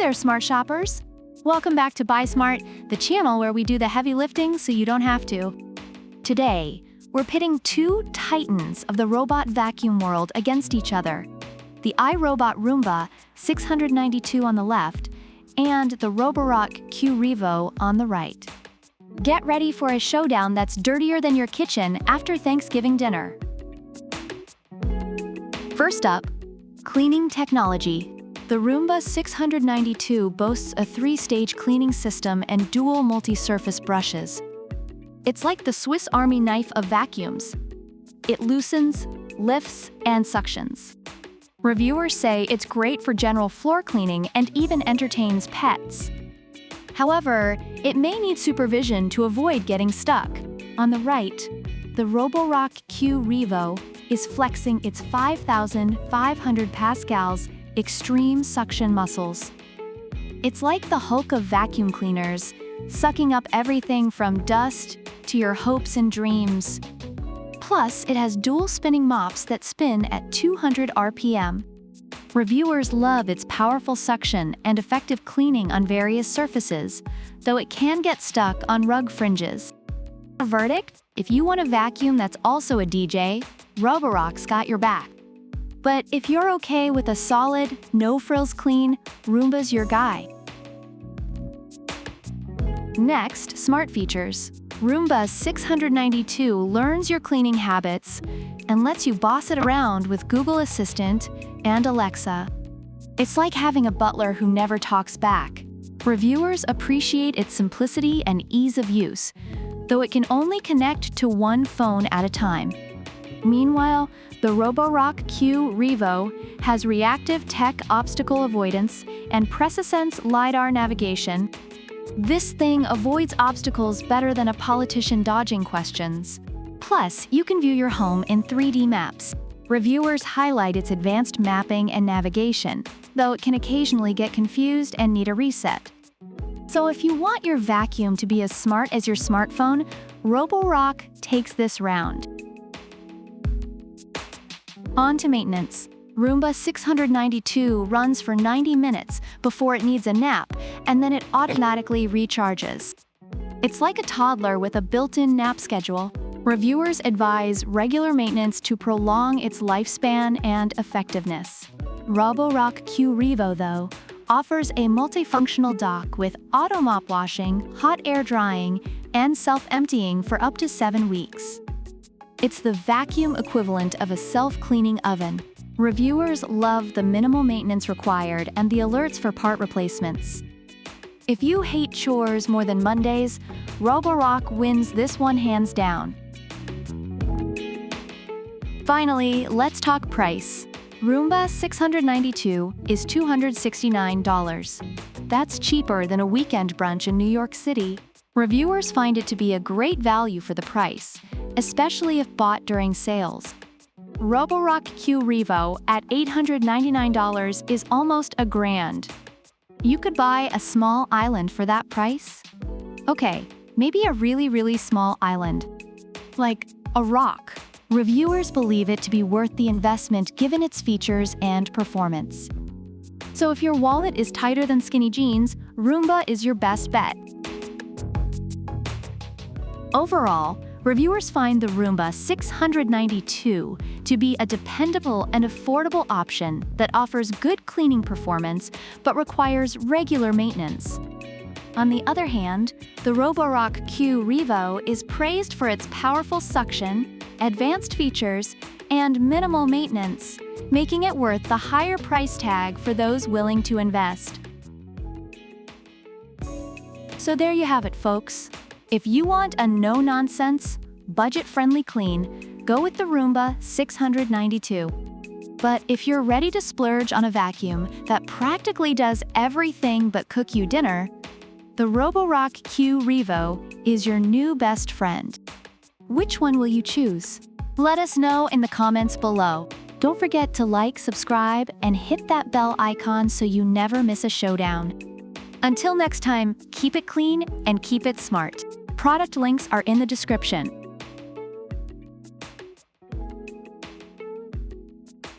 there, smart shoppers! Welcome back to Buy Smart, the channel where we do the heavy lifting so you don't have to. Today, we're pitting two titans of the robot vacuum world against each other. The iRobot Roomba 692 on the left, and the Roborock Revo on the right. Get ready for a showdown that's dirtier than your kitchen after Thanksgiving dinner. First up, cleaning technology. The Roomba 692 boasts a 3-stage cleaning system and dual multi-surface brushes. It's like the Swiss Army knife of vacuums. It loosens, lifts, and suctions. Reviewers say it's great for general floor cleaning and even entertains pets. However, it may need supervision to avoid getting stuck. On the right, the Roborock Revo is flexing its 5,500 pascals extreme suction muscles. It's like the Hulk of vacuum cleaners, sucking up everything from dust to your hopes and dreams. Plus, it has dual spinning mops that spin at 200 RPM. Reviewers love its powerful suction and effective cleaning on various surfaces, though it can get stuck on rug fringes. A verdict? If you want a vacuum that's also a DJ, Roborock's got your back. But if you're okay with a solid, no-frills clean, Roomba's your guy. Next, smart features. Roomba 692 learns your cleaning habits and lets you boss it around with Google Assistant and Alexa. It's like having a butler who never talks back. Reviewers appreciate its simplicity and ease of use, though it can only connect to one phone at a time. Meanwhile, the Roborock Revo has reactive tech obstacle avoidance and PressaSense LiDAR navigation. This thing avoids obstacles better than a politician dodging questions. Plus, you can view your home in 3D maps. Reviewers highlight its advanced mapping and navigation, though it can occasionally get confused and need a reset. So if you want your vacuum to be as smart as your smartphone, Roborock takes this round. On to maintenance. Roomba 692 runs for 90 minutes before it needs a nap, and then it automatically recharges. It's like a toddler with a built-in nap schedule. Reviewers advise regular maintenance to prolong its lifespan and effectiveness. Roborock Revo, though, offers a multifunctional dock with auto mop washing, hot air drying, and self-emptying for up to 7 weeks. It's the vacuum equivalent of a self-cleaning oven. Reviewers love the minimal maintenance required and the alerts for part replacements. If you hate chores more than Mondays, Roborock wins this one hands down. Finally, let's talk price. Roomba 692 is $269. That's cheaper than a weekend brunch in New York City. Reviewers find it to be a great value for the price, especially if bought during sales. Roborock Revo at $899 is almost $1,000. You could buy a small island for that price? Okay, maybe a really small island. Like a rock. Reviewers believe it to be worth the investment given its features and performance. So if your wallet is tighter than skinny jeans, Roomba is your best bet. Overall, reviewers find the Roomba 692 to be a dependable and affordable option that offers good cleaning performance but requires regular maintenance. On the other hand, the Roborock Revo is praised for its powerful suction, advanced features, and minimal maintenance, making it worth the higher price tag for those willing to invest. So there you have it, folks. If you want a no-nonsense, budget-friendly clean, go with the Roomba 692. But if you're ready to splurge on a vacuum that practically does everything but cook you dinner, the Roborock Revo is your new best friend. Which one will you choose? Let us know in the comments below. Don't forget to like, subscribe, and hit that bell icon so you never miss a showdown. Until next time, keep it clean and keep it smart. Product links are in the description.